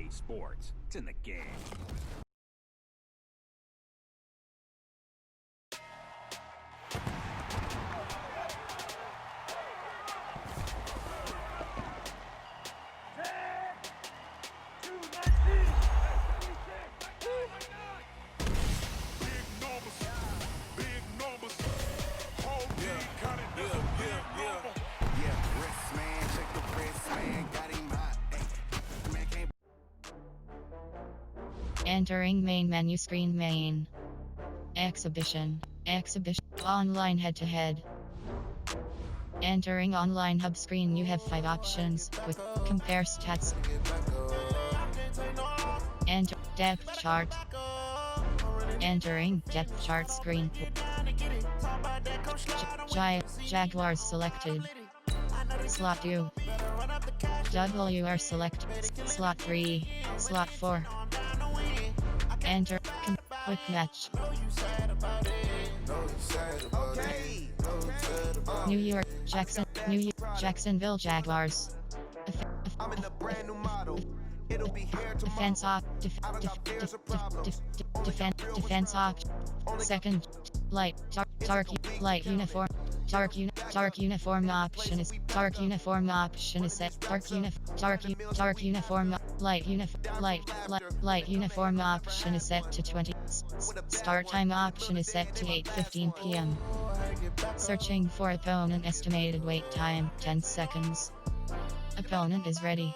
EA Sports. It's in the game. Entering main menu screen. Main. Exhibition. Online head-to-head. Entering online hub screen. You have 5 options with compare stats. Enter depth chart. Entering depth chart screen. Jaguars selected. Slot 2. WR select. Slot 3. Slot 4. Enter. Quick match. Jacksonville Jaguars. Defense op. Second. Dark uniform. Dark uniform option is set. Dark uniform. Light uniform option is set to 20. Start time option is set to 8:15 p.m. Searching for opponent. Estimated wait time 10 seconds. Opponent is ready.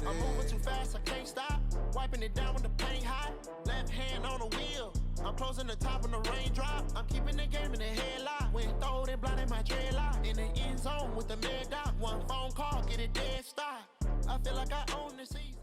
I'm moving too fast, I can't stop. Wiping it down when the paint hot. Left hand on the wheel. I'm closing the top when the raindrop. I'm keeping the game in the headlock. When throw it blind in my dreadlock. In the end zone with the mad dot. One phone call, get it dead stop. I feel like I own the season.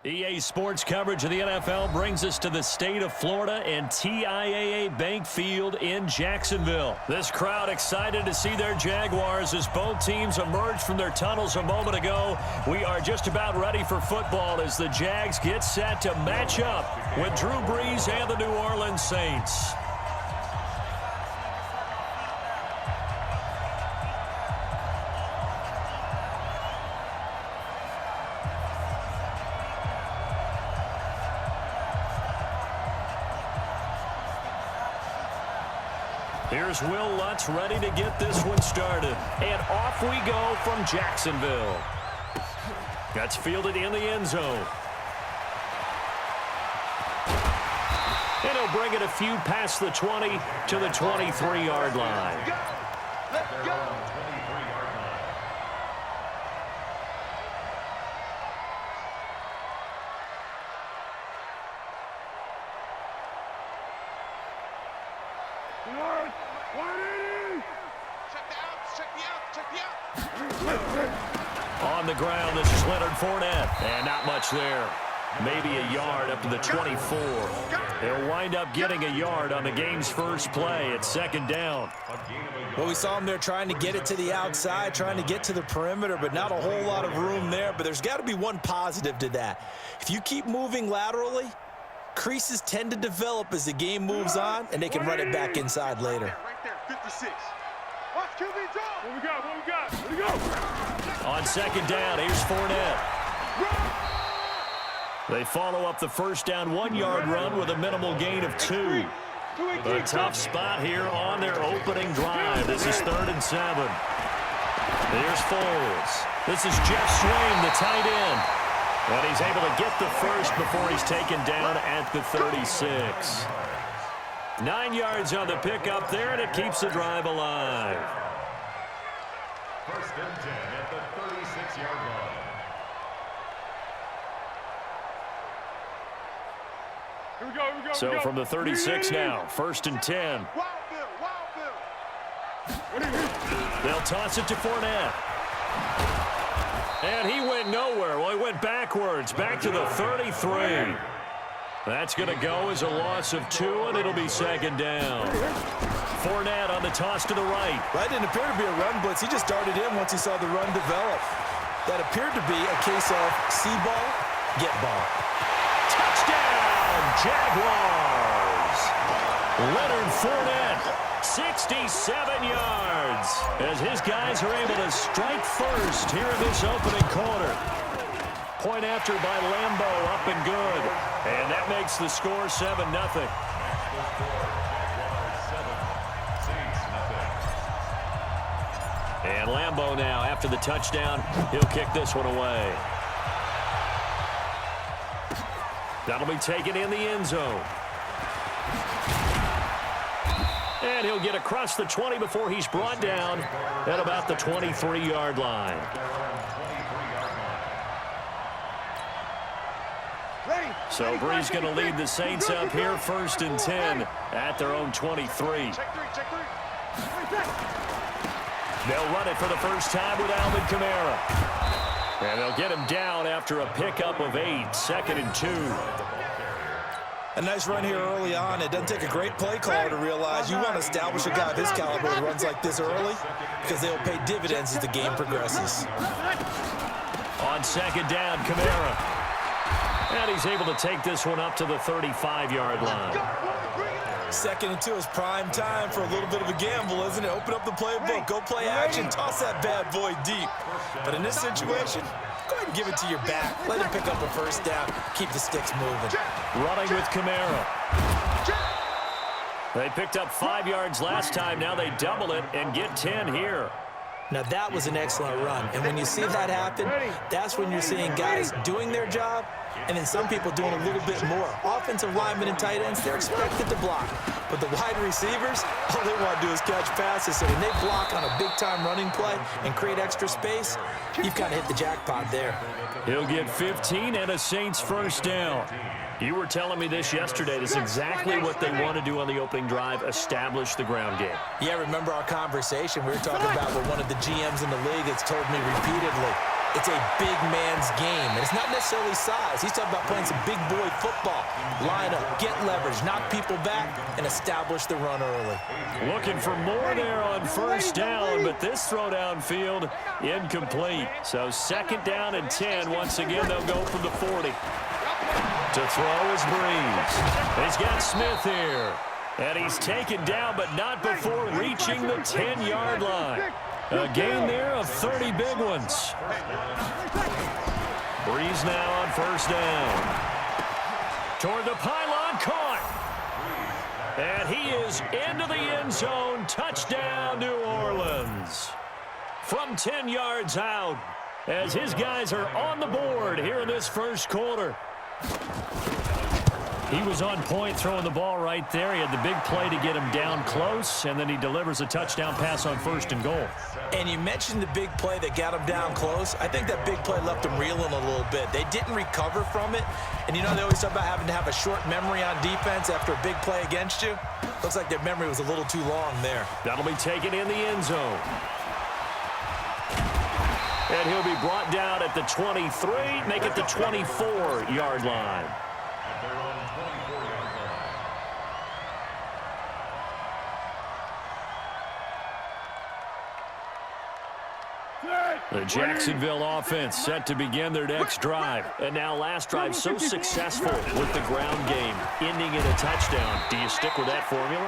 EA Sports coverage of the NFL brings us to the state of Florida and TIAA Bank Field in Jacksonville. This crowd excited to see their Jaguars as both teams emerged from their tunnels a moment ago. We are just about ready for football as the Jags get set to match up with Drew Brees and the New Orleans Saints. Here's Will Lutz ready to get this one started. And off we go from Jacksonville. That's fielded in the end zone. And he'll bring it a few past the 20 to the 23-yard line. Let's go. On the ground, this is Leonard Fournette. And not much there. Maybe a yard up to the 24. They'll wind up getting a yard on the game's first play. It's second down. Well, we saw him there trying to get it to the outside, trying to get to the perimeter, but not a whole lot of room there. But there's got to be one positive to that. If you keep moving laterally, creases tend to develop as the game moves on, and they can run it back inside later. Right there, 56. Watch QB draw. What we got? What we go. On second down, here's Fournette. They follow up the first down 1-yard run with a minimal gain of 2. A tough spot here on their opening drive. This is 3rd and 7. Here's Foles. This is Jeff Swain, the tight end. And he's able to get the first before he's taken down at the 36. 9 yards on the pickup there, and it keeps the drive alive. 1st and 10 at the 36-yard line. Here we go. So from the 36 now, 1st and 10. They'll toss it to Fournette. And he went nowhere. Well, he went backwards, back to the 33. That's going to go as a loss of 2, and it'll be second down. Fournette on the toss to the right. That didn't appear to be a run blitz. He just darted in once he saw the run develop. That appeared to be a case of see ball, get ball. Touchdown, Jaguars! Leonard Fournette, 67 yards, as his guys are able to strike first here in this opening quarter. Point after by Lambo, up and good. And that makes the score 7-0. And Lambo now, after the touchdown, he'll kick this one away. That'll be taken in the end zone. And he'll get across the 20 before he's brought down at about the 23-yard line. So Bree's going to lead the Saints up here, 1st and 10 at their own 23. They'll run it for the first time with Alvin Kamara. And they'll get him down after a pickup of 8, 2nd and 2. A nice run here early on. It doesn't take a great play caller to realize you want to establish a guy of his caliber who runs like this early, because they'll pay dividends as the game progresses. On 2nd down, Kamara. And he's able to take this one up to the 35-yard line. 2nd and 2 is prime time for a little bit of a gamble, isn't it? Open up the playbook, go play action, toss that bad boy deep. But in this situation, go ahead and give it to your back. Let him pick up a first down. Keep the sticks moving. Running with Kamara. They picked up 5 yards last time. Now they double it and get 10 here. Now that was an excellent run. And when you see that happen, that's when you're seeing guys doing their job and then some people doing a little bit more. Offensive linemen and tight ends, they're expected to block. But the wide receivers, all they want to do is catch passes. So when they block on a big-time running play and create extra space, you've kind of hit the jackpot there. He'll get 15 and a Saints first down. You were telling me this yesterday. This is exactly what they want to do on the opening drive, establish the ground game. Yeah, remember our conversation? We were talking about what one of the GMs in the league has told me repeatedly. It's a big man's game, and it's not necessarily size. He's talking about playing some big boy football. Line up, get leverage, knock people back, and establish the run early. Looking for more there on first down, but this throw downfield incomplete. So 2nd down and 10. Once again, they'll go from the 40. To throw is Breeze. He's got Smith here. And he's taken down, but not before reaching the 10-yard line. A gain there of 30 big ones. Breeze now on first down. Toward the pylon, caught. And he is into the end zone. Touchdown, New Orleans. From 10 yards out, as his guys are on the board here in this first quarter. He was on point throwing the ball right there. He had the big play to get him down close, and then he delivers a touchdown pass on 1st and goal. And you mentioned the big play that got him down close. I think that big play left him reeling a little bit. They didn't recover from it. And you know they always talk about having to have a short memory on defense after a big play against you? Looks like their memory was a little too long there. That'll be taken in the end zone. And he'll be brought down at the 23, make it the 24-yard line. The Jacksonville offense set to begin their next drive. And now last drive so successful with the ground game, ending in a touchdown. Do you stick with that formula?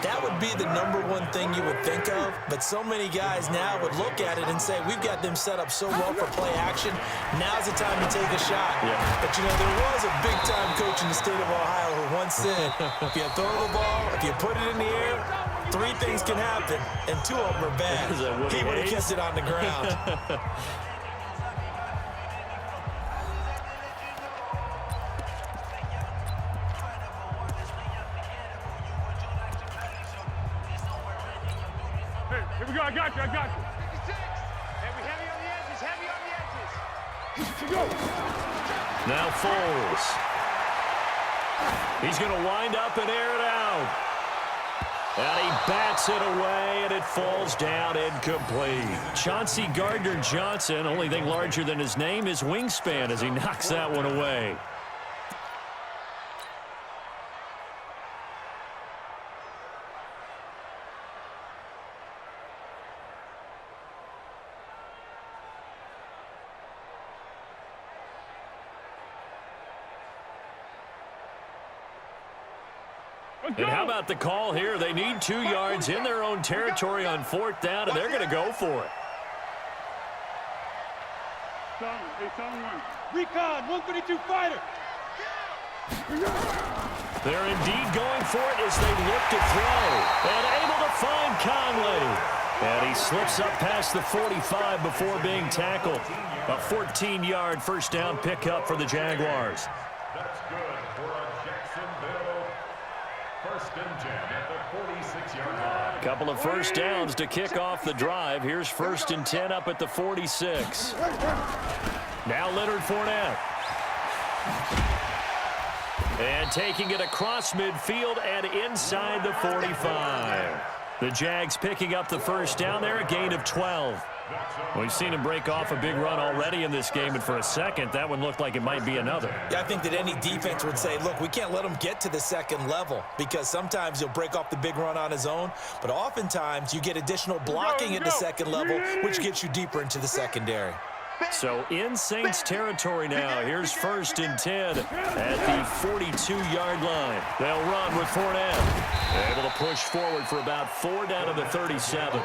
That would be the #1 thing you would think of, but so many guys now would look at it and say, we've got them set up so well for play action, now's the time to take a shot. Yeah. But, you know, there was a big-time coach in the state of Ohio who once said, if you throw the ball, if you put it in the air, 3 things can happen, and 2 of them are bad. He would have kept it on the ground. Hey, here we go. I got you. 56. Heavy on the edges. Heavy on the edges. Go. Now Foles. He's going to wind up and air it out. And he bats it away, and it falls down incomplete. Chauncey Gardner-Johnson, only thing larger than his name is wingspan as he knocks that one away. And how about the call here? They need 2 yards in their own territory on 4th down, and they're going to go for it. Recon, 132 fighter. They're indeed going for it as they look to throw. And able to find Conley. And he slips up past the 45 before being tackled. A 14-yard first down pickup for the Jaguars. That's good for a Jacksonville 1st and 10 at the 46-yard line. Couple of first downs to kick off the drive. Here's 1st and 10 up at the 46. Now Leonard Fournette. And taking it across midfield and inside the 45. The Jags picking up the first down there, a gain of 12. We've seen him break off a big run already in this game, and for a second, that one looked like it might be another. Yeah, I think that any defense would say, look, we can't let him get to the second level because sometimes he'll break off the big run on his own, but oftentimes you get additional blocking at the second level, which gets you deeper into the secondary. So in Saints territory now. Here's 1st and 10 at the 42-yard line. They'll run with Fournette. Able to push forward for about 4 down to the 37.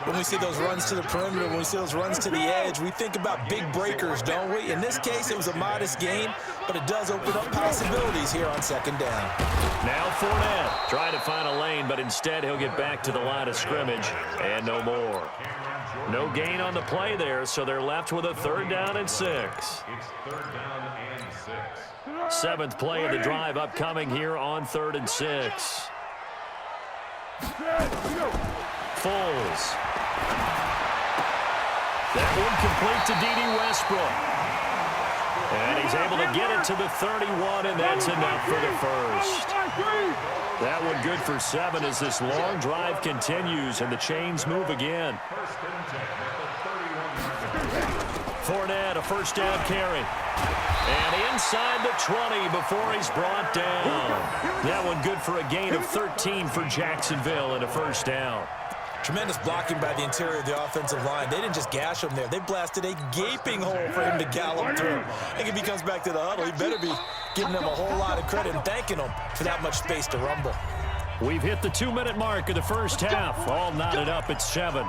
When we see those runs to the perimeter, when we see those runs to the edge, we think about big breakers, don't we? In this case, it was a modest gain, but it does open up possibilities here on 2nd down. Now Fournette trying to find a lane, but instead he'll get back to the line of scrimmage and no more. No gain on the play there, so they're left with a 3rd down and 6. It's 3rd down and 6. 7th play of the drive upcoming here on 3rd and 6. Foles. That one complete to D.D. Westbrook. And he's able to get it to the 31, and that's enough for the first. That one good for 7 as this long drive continues and the chains move again. Fournette, a first down carry. And inside the 20 before he's brought down. That one good for a gain of 13 for Jacksonville and a first down. Tremendous blocking by the interior of the offensive line. They didn't just gash him there. They blasted a gaping hole for him to gallop through. I think if he comes back to the huddle, he better be giving them a whole lot of credit and thanking them for that much space to rumble. We've hit the 2-minute mark of the first half. All knotted up at 7.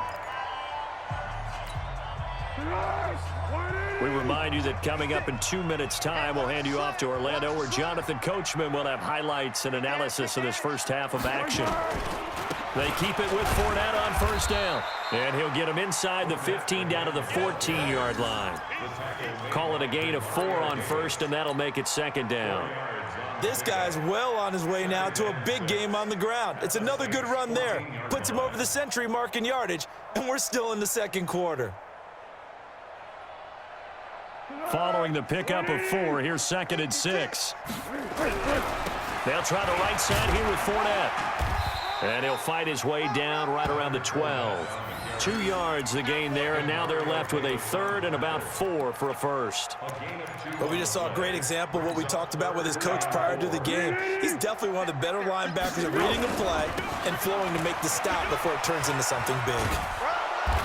We remind you that coming up in 2 minutes' time, we'll hand you off to Orlando, where Jonathan Coachman will have highlights and analysis of this first half of action. They keep it with Fournette on first down. And he'll get him inside the 15 down to the 14-yard line. Call it a gain of 4 on first, and that'll make it 2nd down. This guy's well on his way now to a big game on the ground. It's another good run there. Puts him over the century mark in yardage, and we're still in the 2nd quarter. Following the pickup of 4, here's 2nd and 6. They'll try the right side here with Fournette. And he'll fight his way down right around the 12. 2 yards the gain there, and now they're left with a 3rd and about 4 for a first. But we just saw a great example of what we talked about with his coach prior to the game. He's definitely one of the better linebackers at reading a play and flowing to make the stop before it turns into something big.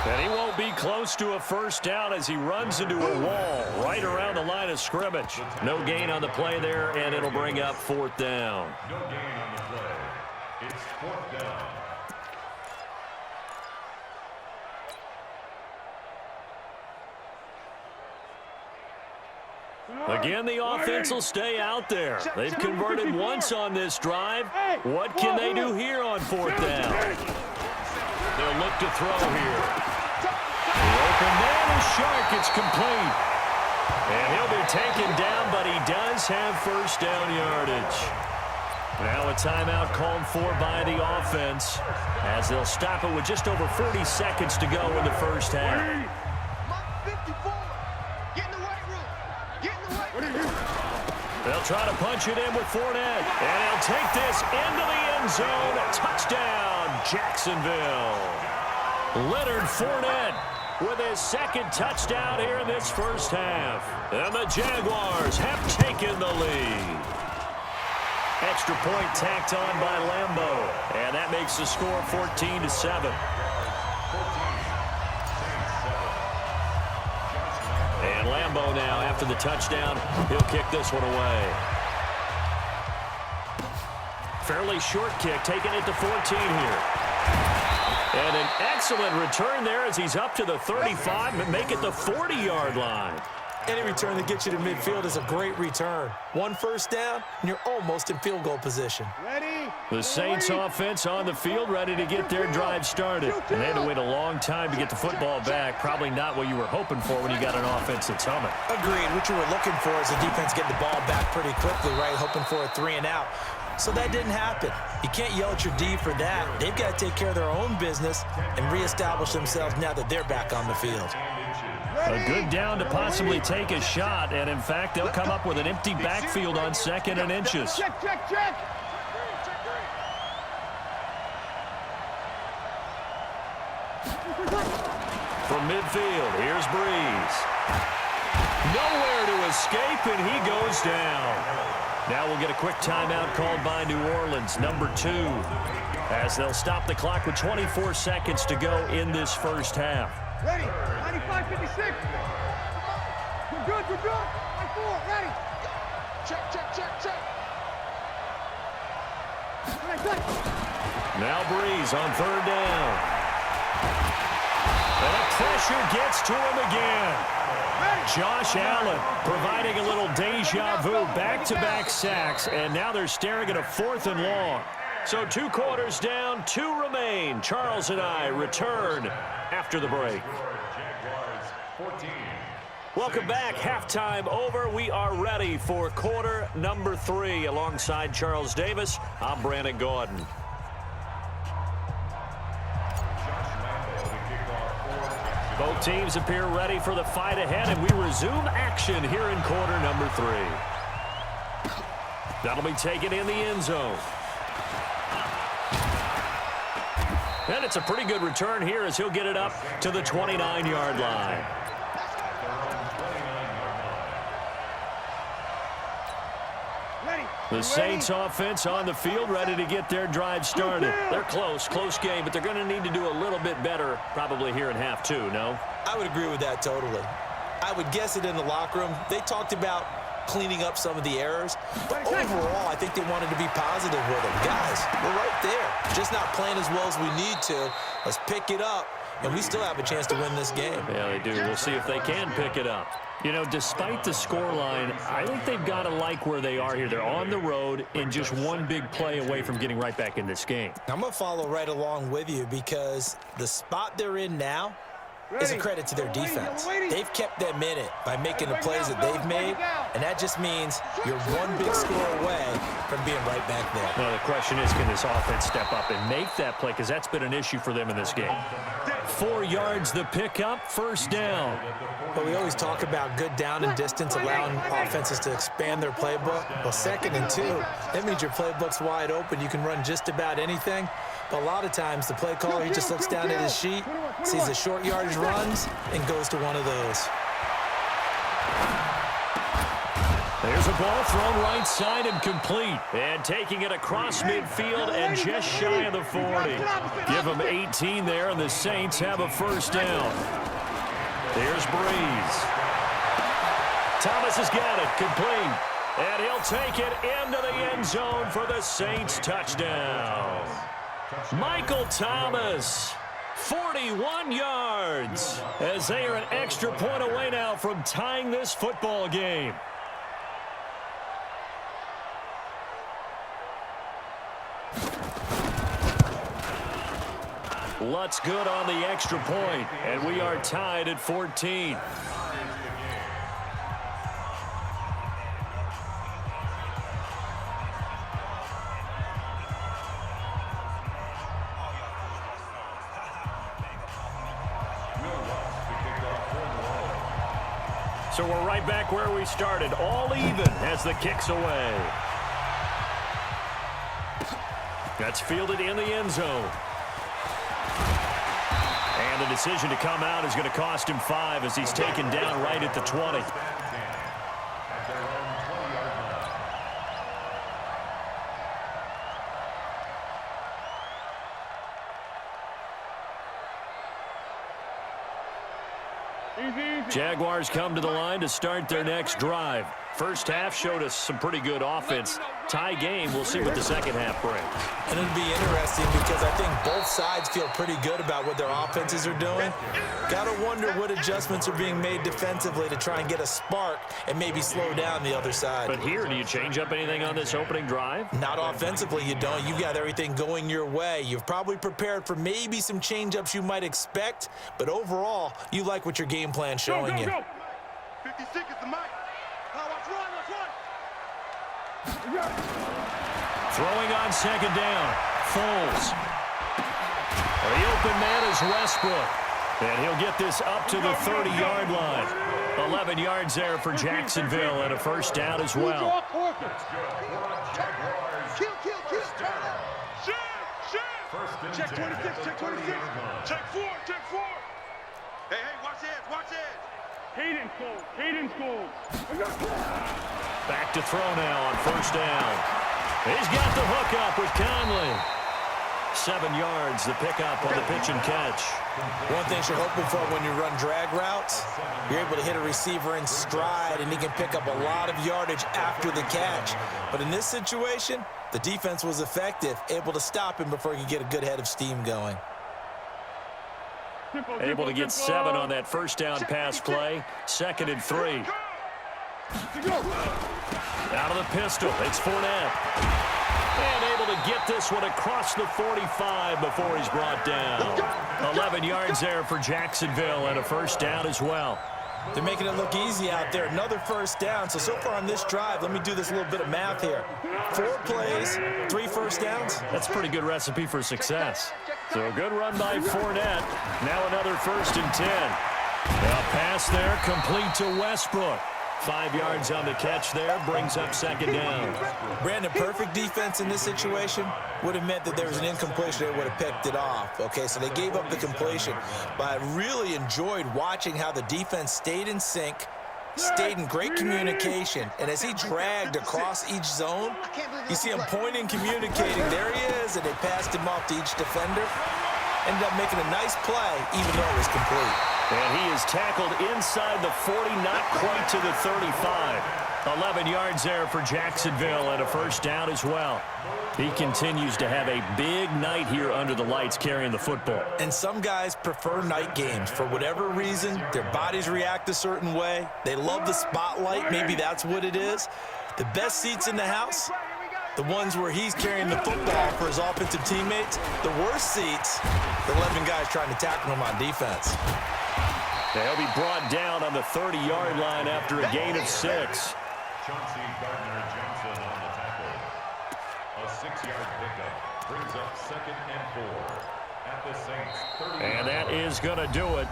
And he won't be close to a first down as he runs into a wall right around the line of scrimmage. No gain on the play there, and it'll bring up 4th down. No gain on the play. It's 4th down. Again, the offense will stay out there. They've converted once on this drive. What can they do here on 4th down? They'll look to throw here. The open man is Shark. It's complete. And he'll be taken down, but he does have first down yardage. Now a timeout called for by the offense as they'll stop it with just over 40 seconds to go in the first half. They'll try to punch it in with Fournette, and he'll take this into the end zone. Touchdown, Jacksonville. Leonard Fournette with his 2nd touchdown here in this first half. And the Jaguars have taken the lead. Extra point tacked on by Lambeau, and that makes the score 14-7. And Lambeau now, after the touchdown, he'll kick this one away. Fairly short kick, taking it to 14 here. And an excellent return there as he's up to the 35 and make it the 40-yard line. Any return that gets you to midfield is a great return. 1 first down, and you're almost in field goal position. Ready? The Saints offense on the field, ready to get their drive started. And they had to wait a long time to get the football back. Probably not what you were hoping for when you got an offense that's humming. Agreed. What you were looking for is the defense getting the ball back pretty quickly, right? Hoping for a 3 and out. So that didn't happen. You can't yell at your D for that. They've got to take care of their own business and reestablish themselves now that they're back on the field. A good down to possibly take a shot, and in fact, they'll come up with an empty backfield on 2nd and inches. Check, check, check. From midfield, here's Breeze. Nowhere to escape, and he goes down. Now we'll get a quick timeout called by New Orleans, number 2, as they'll stop the clock with 24 seconds to go in this first half. Ready? 95, 56. We're good, we're good. 94, ready. Check, check, check, check. Now Breeze on 3rd down. And the pressure gets to him again. Josh Allen providing a little deja vu, back-to-back sacks, and now they're staring at a 4th and long. So 2 quarters down, 2 remain. Charles and I return after the break. Welcome back. Halftime over. We are ready for quarter number 3. Alongside Charles Davis, I'm Brandon Gordon. Both teams appear ready for the fight ahead, and we resume action here in quarter number 3. That'll be taken in the end zone. And it's a pretty good return here as he'll get it up to the 29-yard line. The Saints offense on the field, ready to get their drive started. They're close game, but they're going to need to do a little bit better probably here in half 2, no? I would agree with that totally. I would guess it in the locker room. They talked about cleaning up some of the errors, but overall, I think they wanted to be positive with them. Guys, we're right there. Just not playing as well as we need to. Let's pick it up, and we still have a chance to win this game. Yeah, they do. We'll see if they can pick it up. You know, despite the scoreline, I think they've got to like where they are here. They're on the road and just one big play away from getting right back in this game. I'm going to follow right along with you because the spot they're in now is a credit to their defense. They've kept them in it by making the plays that they've made, and that just means you're one big score away from being right back there. Well, the question is, can this offense step up and make that play? Because that's been an issue for them in this game. 4 yards the pickup, 1st down. But we always talk about good down and distance, allowing offenses to expand their playbook. Well, 2nd and 2, that means your playbook's wide open. You can run just about anything. But a lot of times, the play caller, he just looks down at his sheet, sees the short yardage runs, and goes to one of those. There's a ball thrown right side and complete. And taking it across midfield and just shy of the 40. Give them 18 there, and the Saints have a 1st down. Here's Breeze. Thomas has got it, complete. And he'll take it into the end zone for the Saints touchdown. Michael Thomas, 41 yards, as they are an extra point away now from tying this football game. Lutz good on the extra point, and we are tied at 14. So we're right back where we started, all even as the kick's away. That's fielded in the end zone. And the decision to come out is going to cost him 5 as he's taken down right at the 20. Jaguars come to the line to start their next drive. First half showed us some pretty good offense. Tie game. We'll see what the second half brings. And it'll be interesting because I think both sides feel pretty good about what their offenses are doing. Got to wonder what adjustments are being made defensively to try and get a spark and maybe slow down the other side. But here, do you change up anything on this opening drive? Not offensively, you don't. You've got everything going your way. You've probably prepared for maybe some change-ups you might expect, but overall, you like what your game plan's showing you. 56 is the mic. Let's run. Throwing on second down. Foles. The open man is Westbrook. And he'll get this up to the 30-yard line. 11 yards there for Jacksonville and a first down as well. Check 26, check 26. Check 4. Hey, watch it. Hayden scores. Back to throw now on first down. He's got the hook up with Conley. 7 yards, the pickup on the pitch and catch. One thing you're hoping for when you run drag routes, you're able to hit a receiver in stride, and he can pick up a lot of yardage after the catch. But in this situation, the defense was effective, able to stop him before he could get a good head of steam going. Able to get 7 on that first down pass play. 2nd and 3. Out of the pistol, it's Fournette. And able to get this one across the 45 before he's brought down. 11 yards there for Jacksonville and a first down as well. They're making it look easy out there. Another first down. So far on this drive, let me do this little bit of math here. 4 plays, 3 first downs. That's a pretty good recipe for success. So a good run by Fournette. Now another 1st and 10. A pass there complete to Westbrook. 5 yards on the catch there, brings up 2nd down. Brandon, perfect defense in this situation would have meant that there was an incompletion. They would have picked it off. Okay, so they gave up the completion. But I really enjoyed watching how the defense stayed in sync, stayed in great communication. And as he dragged across each zone, you see him pointing, communicating. There he is, and they passed him off to each defender. Ended up making a nice play, even though it was complete. And he is tackled inside the 40, not quite to the 35. 11 yards there for Jacksonville and a first down as well. He continues to have a big night here under the lights carrying the football. And some guys prefer night games. For whatever reason, their bodies react a certain way. They love the spotlight. Maybe that's what it is. The best seats in the house, the ones where he's carrying the football for his offensive teammates. The worst seats, the 11 guys trying to tackle him on defense. They'll be brought down on the 30-yard line after a gain of 6. Chauncey Gardner-Johnson on the tackle. A 6-yard pickup brings up 2nd and 4 at the Saints 30. And that is going to do it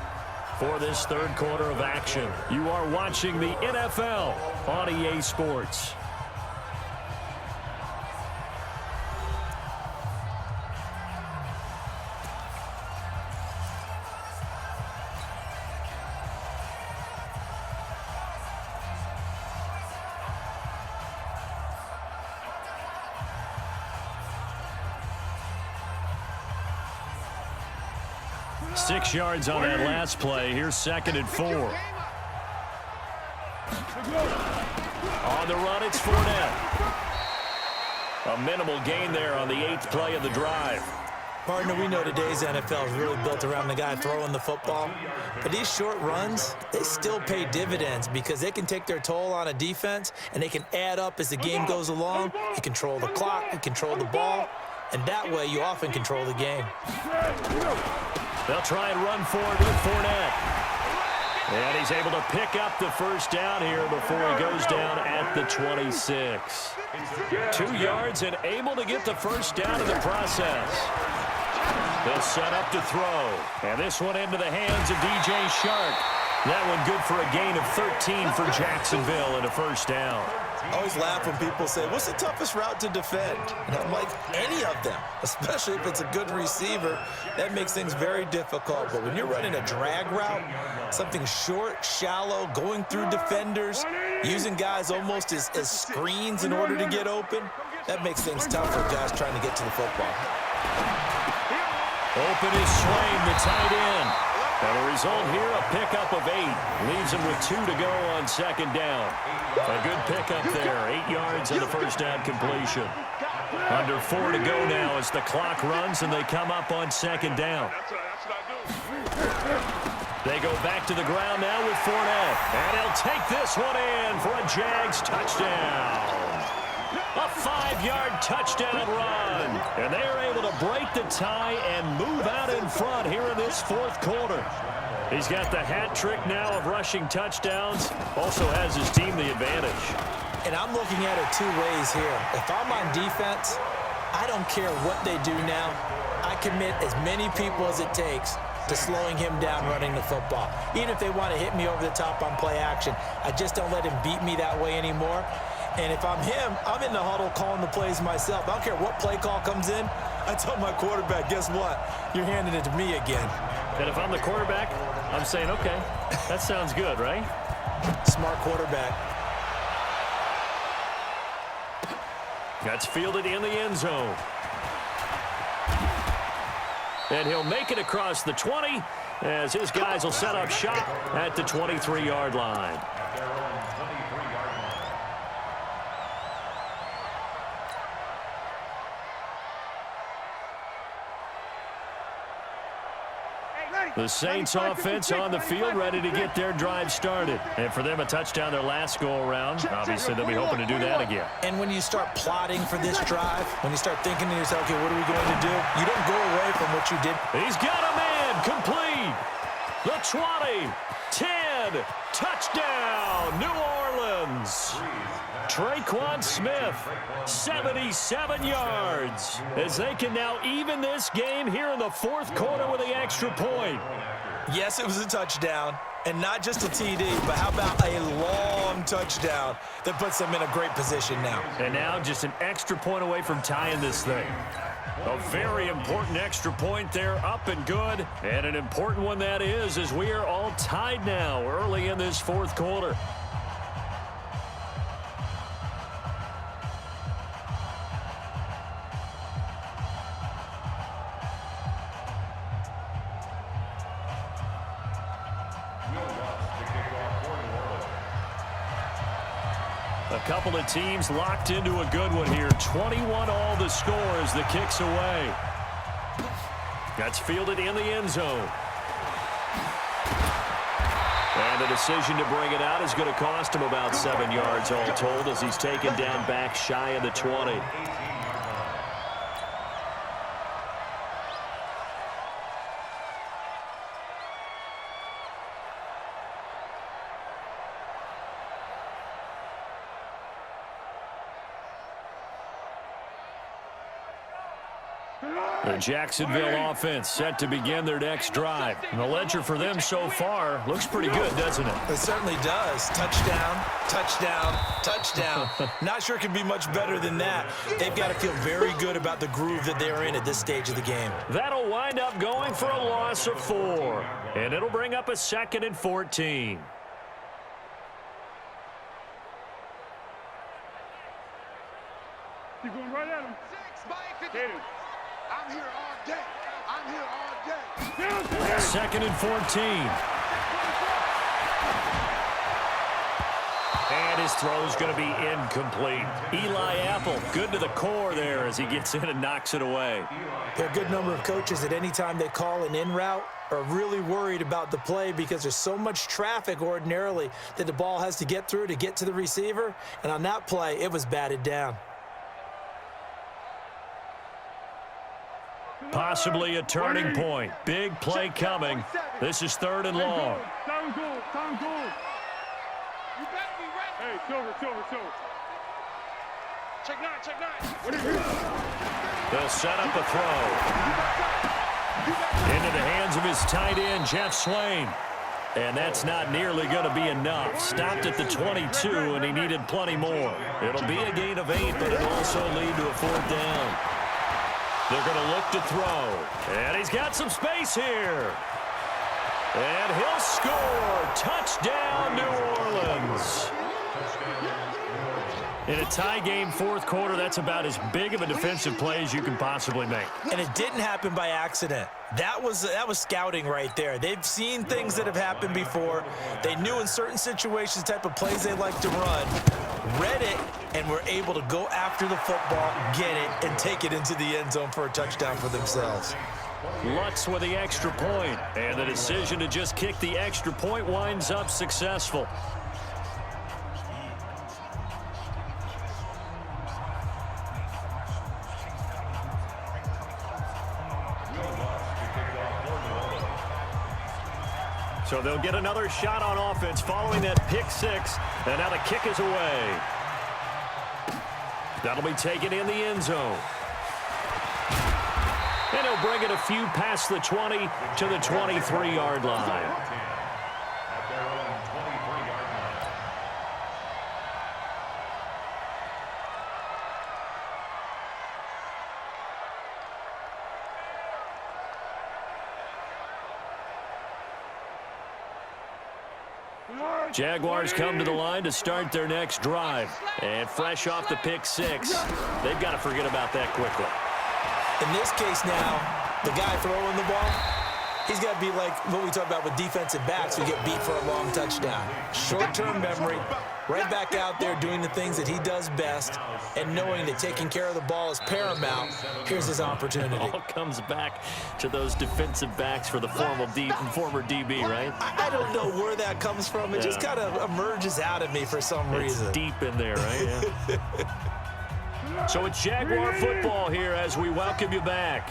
for this third quarter of action. You are watching the NFL on EA Sports. Six yards on that last play. Here's 2nd and 4. On the run, it's Fournette. A minimal gain there on the 8th play of the drive. Partner, we know today's NFL is really built around the guy throwing the football. But these short runs, they still pay dividends because they can take their toll on a defense, and they can add up as the game goes along. You control the clock, you control the ball, and that way you often control the game. They'll try and run forward with Fournette. And he's able to pick up the first down here before he goes down at the 26. 2 yards and able to get the first down in the process. They'll set up to throw. And this one into the hands of DJ Shark. That one good for a gain of 13 for Jacksonville and a first down. I always laugh when people say, what's the toughest route to defend? And I'm like, any of them, especially if it's a good receiver. That makes things very difficult. But when you're running a drag route, something short, shallow, going through defenders, using guys almost as screens in order to get open, that makes things tough for guys trying to get to the football. Open is Swain, the tight end. And the result here, a pickup of 8. Leaves him with 2 to go on second down. A good pickup there. 8 yards on the first down completion. Under 4 to go now as the clock runs and they come up on second down. They go back to the ground now with Fournette. And he'll take this one in for a Jags touchdown. A 5-yard touchdown run. And they are able to break the tie and move out in front here in this fourth quarter. He's got the hat trick now of rushing touchdowns. Also has his team the advantage. And I'm looking at it 2 ways here. If I'm on defense, I don't care what they do now. I commit as many people as it takes to slowing him down running the football. Even if they want to hit me over the top on play action, I just don't let him beat me that way anymore. And if I'm him, I'm in the huddle calling the plays myself. I don't care what play call comes in. I tell my quarterback, guess what? You're handing it to me again. And if I'm the quarterback, I'm saying, okay, that sounds good, right? Smart quarterback. That's fielded in the end zone. And he'll make it across the 20 as his guys will set up shop at the 23-yard line. The Saints offense on the field ready to get their drive started. And for them, a touchdown their last go-around. Obviously, they'll be hoping to do that again. And when you start plotting for this drive, when you start thinking to yourself, okay, what are we going to do? You don't go away from what you did. He's got a man complete. The 20, 10, touchdown, New Orleans. Traquan Smith, 77 yards, as they can now even this game here in the fourth quarter with the extra point. Yes, it was a touchdown, and not just a TD, but how about a long touchdown that puts them in a great position now. And now just an extra point away from tying this thing. A very important extra point there, up and good, and an important one that is, as we are all tied now early in this fourth quarter. A couple of teams locked into a good one here. 21 all the score as the kick's away. That's fielded in the end zone. And the decision to bring it out is going to cost him about 7 yards all told as he's taken down back shy of the 20. The Jacksonville offense set to begin their next drive. And the ledger for them so far looks pretty good, doesn't it? It certainly does. Touchdown, touchdown, touchdown. Not sure it can be much better than that. They've got to feel very good about the groove that they're in at this stage of the game. That'll wind up going for a loss of 4. And it'll bring up a 2nd and 14. Keep going right at him. 6 by I'm here all day. I'm here all day. 2nd and 14. And his throw's going to be incomplete. Eli Apple, good to the core there as he gets in and knocks it away. There are a good number of coaches at any time they call an in route are really worried about the play because there's so much traffic ordinarily that the ball has to get through to get to the receiver. And on that play, it was batted down. Possibly a turning point. Big play coming. This is 3rd and long. Time goal. Time goal. You better be ready. Hey, Silver. Check 9, check 9. What is it? They'll set up a throw. Into the hands of his tight end, Jeff Swain. And that's not nearly going to be enough. Stopped at the 22, and he needed plenty more. It'll be a gain of 8, but it'll also lead to a 4th down. They're going to look to throw. And he's got some space here. And he'll score. Touchdown, New Orleans. In a tie game fourth quarter, that's about as big of a defensive play as you can possibly make. And it didn't happen by accident. That was scouting right there. They've seen things that have happened before. They knew in certain situations the type of plays they like to run, read it, and were able to go after the football, get it, and take it into the end zone for a touchdown for themselves. Lutz with the extra point, and the decision to just kick the extra point winds up successful. So they'll get another shot on offense following that pick six, and now the kick is away. That'll be taken in the end zone. And he'll bring it a few past the 20 to the 23-yard line. Jaguars come to the line to start their next drive. And fresh off the pick six, they've got to forget about that quickly. In this case now, the guy throwing the ball, he's got to be like what we talk about with defensive backs who get beat for a long touchdown. Short-term memory, right back out there doing the things that he does best, and knowing that taking care of the ball is paramount. Here's his opportunity. It all comes back to those defensive backs for the former DB, right? I don't know where that comes from. It just kind of emerges out of me for some reason. It's deep in there, right? Yeah. So it's Jaguar football here as we welcome you back.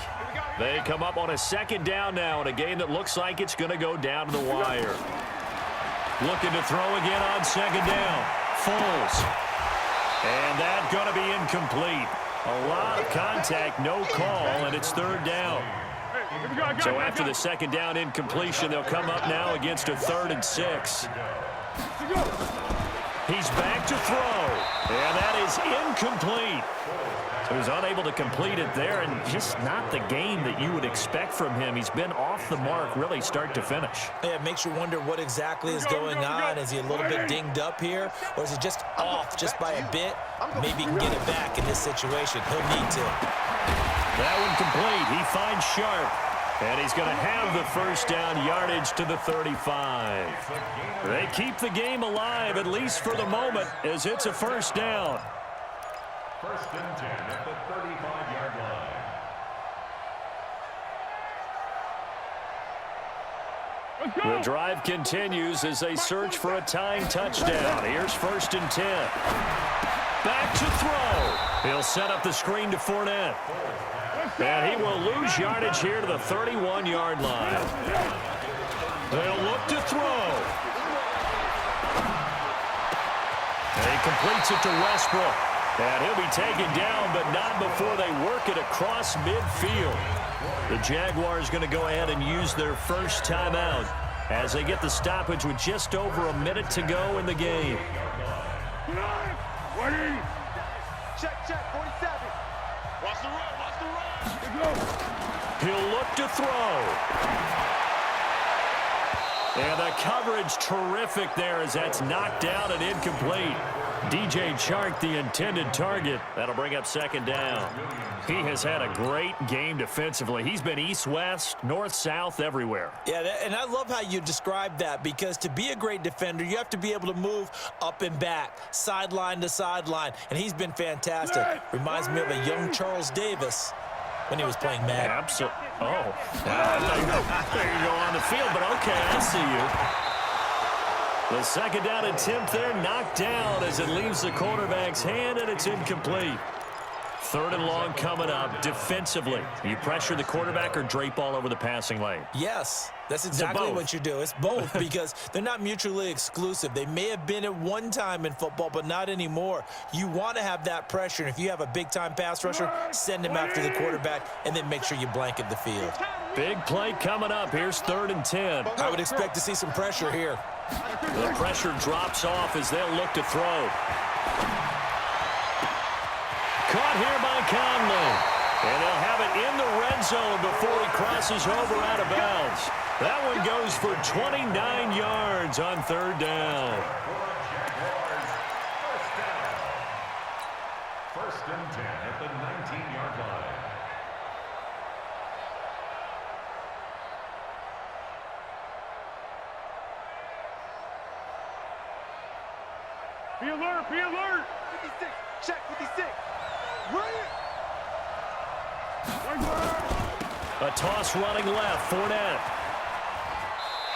They come up on a second down now in a game that looks like it's going to go down to the wire. Looking to throw again on second down. Foles. And that's going to be incomplete. A lot of contact, no call, and it's third down. So after the second down incompletion, they'll come up now against a 3rd and 6. He's back to throw, and that is incomplete. So he's unable to complete it there, and just not the game that you would expect from him. He's been off the mark really start to finish. Yeah, it makes you wonder what exactly is going on. Is he a little bit dinged up here, or is he just off just by a bit? Maybe he can get it back in this situation. He'll need to. That one complete. He finds Sharp. And he's going to have the first down yardage to the 35. They keep the game alive, at least for the moment, as it's a first down. First and 10 at the 35-yard line. The drive continues as they search for a tying touchdown. Here's first and 10. Back to throw. He'll set up the screen to Fournette. And he will lose yardage here to the 31-yard line. They'll look to throw. And he completes it to Westbrook. And he'll be taken down, but not before they work it across midfield. The Jaguars going to go ahead and use their first timeout as they get the stoppage with just over a minute to go in the game. Check, 47. Watch the run, watch the run. He'll look to throw. And the coverage terrific there as that's knocked down and incomplete. DJ Chark, the intended target. That'll bring up second down. He has had a great game defensively. He's been east-west, north-south, everywhere. Yeah, and I love how you described that, because to be a great defender, you have to be able to move up and back, sideline to sideline, and he's been fantastic. Reminds me of a young Charles Davis when he was playing Madden. Absolutely. Oh. There you go on the field, but okay, I see you. The second down attempt there knocked down as it leaves the quarterback's hand, and it's incomplete. 3rd and long coming up. Defensively, you pressure the quarterback or drape all over the passing lane? Yes, that's exactly what you do. It's both because they're not mutually exclusive. They may have been at one time in football, but not anymore. You want to have that pressure, and if you have a big-time pass rusher, send him after the quarterback, and then make sure you blanket the field. Big play coming up. Here's 3rd and 10. I would expect to see some pressure here. The pressure drops off as they'll look to throw. Caught here by Conley. And they'll have it in the red zone before he crosses over out of bounds. That one goes for 29 yards on 3rd down. First and 10 at the 19-yard line. Be alert, be alert. 56, check 56. Right. A toss running left, Fournette.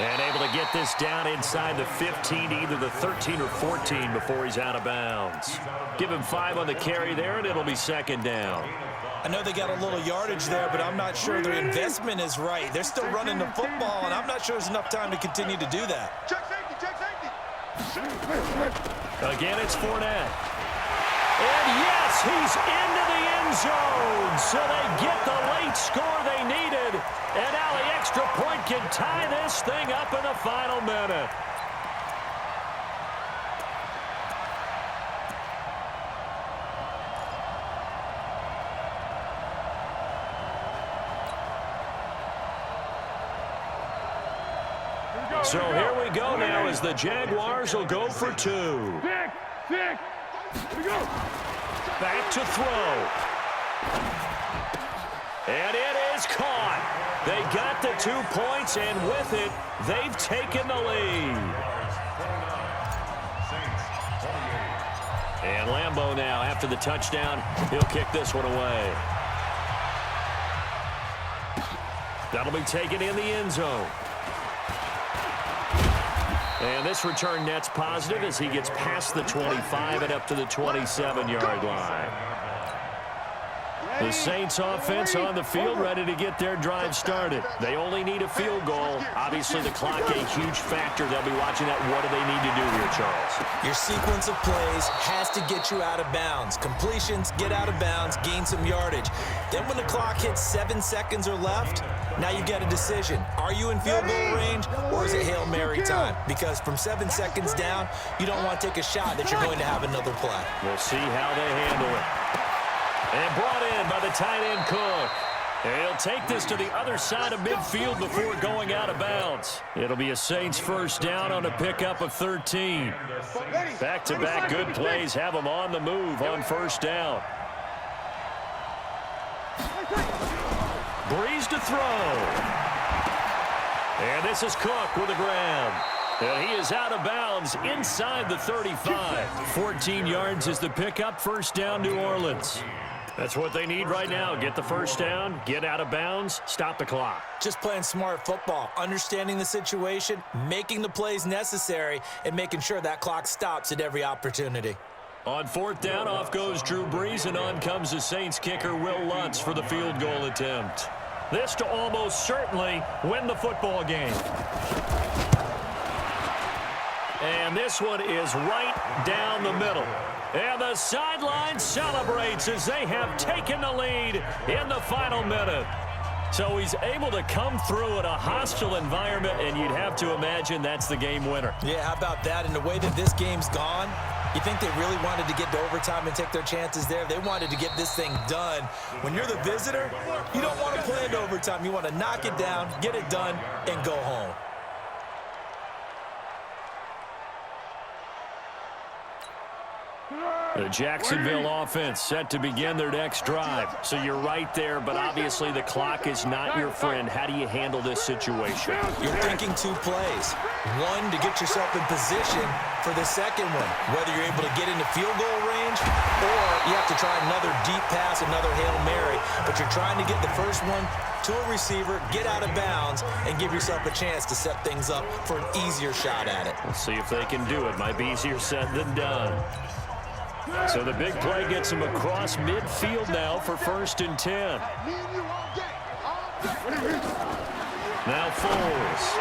And able to get this down inside the 15, either the 13 or 14 before he's out of bounds. Give him 5 on the carry there, and it'll be second down. I know they got a little yardage there, but I'm not sure their investment is right. They're still running the football, and I'm not sure there's enough time to continue to do that. Check safety, check safety. Again, it's Fournette. And yes, he's into the end zone. So they get the late score they needed. And now the extra point can tie this thing up in the final minute. So here we go now as the Jaguars will go for 2. Here we go. Back to throw. And it is caught. They got the 2 points, and with it, they've taken the lead. And Lambeau now, after the touchdown, he'll kick this one away. That'll be taken in the end zone. And this return net's positive as he gets past the 25 and up to the 27-yard line. The Saints offense on the field ready to get their drive started. They only need a field goal. Obviously, the clock a huge factor. They'll be watching that. What do they need to do here, Charles? Your sequence of plays has to get you out of bounds. Completions, get out of bounds, gain some yardage. Then when the clock hits 7 seconds or left, now you get a decision. Are you in field goal range, or is it Hail Mary time? Because from 7 seconds down, you don't want to take a shot that you're going to have another play. We'll see how they handle it. And brought in by the tight end Cook. And he'll take this to the other side of midfield before going out of bounds. It'll be a Saints first down on a pickup of 13. Back-to-back good plays have them on the move on first down. Breeze to throw. And this is Cook with a grab. And he is out of bounds inside the 35. 14 yards is the pickup. First down, New Orleans. That's what they need right now. Get the first down, get out of bounds, stop the clock. Just playing smart football, understanding the situation, making the plays necessary, and making sure that clock stops at every opportunity. On fourth down, off goes Drew Brees, and on comes the Saints kicker, Will Lutz, for the field goal attempt. This to almost certainly win the football game. And this one is right down the middle. And the sideline celebrates as they have taken the lead in the final minute. So he's able to come through in a hostile environment, and you'd have to imagine that's the game winner. Yeah, how about that? And the way that this game's gone, you think they really wanted to get to overtime and take their chances there? They wanted to get this thing done. When you're the visitor, you don't want to play into overtime. You want to knock it down, get it done, and go home. The Jacksonville offense set to begin their next drive. So you're right there, but obviously the clock is not your friend. How do you handle this situation? You're thinking 2 plays. One, to get yourself in position for the second one, whether you're able to get into field goal range or you have to try another deep pass, another Hail Mary. But you're trying to get the first one to a receiver, get out of bounds, and give yourself a chance to set things up for an easier shot at it. We'll see if they can do it. Might be easier said than done. So the big play gets him across midfield now for first and 10. Now Foles.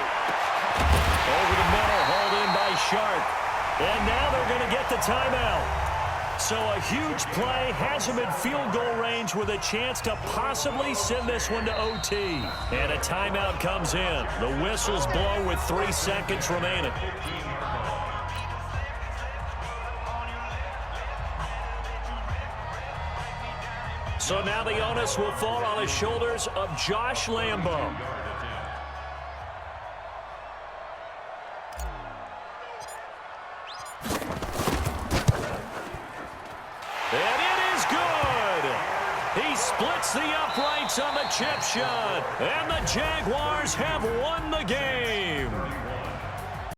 Over the middle, hauled in by Sharp. And now they're going to get the timeout. So a huge play has him in field goal range with a chance to possibly send this one to OT. And a timeout comes in. The whistles blow with 3 seconds remaining. So now the onus will fall on the shoulders of Josh Lambeau. And it is good. splits the uprights on the chip shot. And the Jaguars have won the game.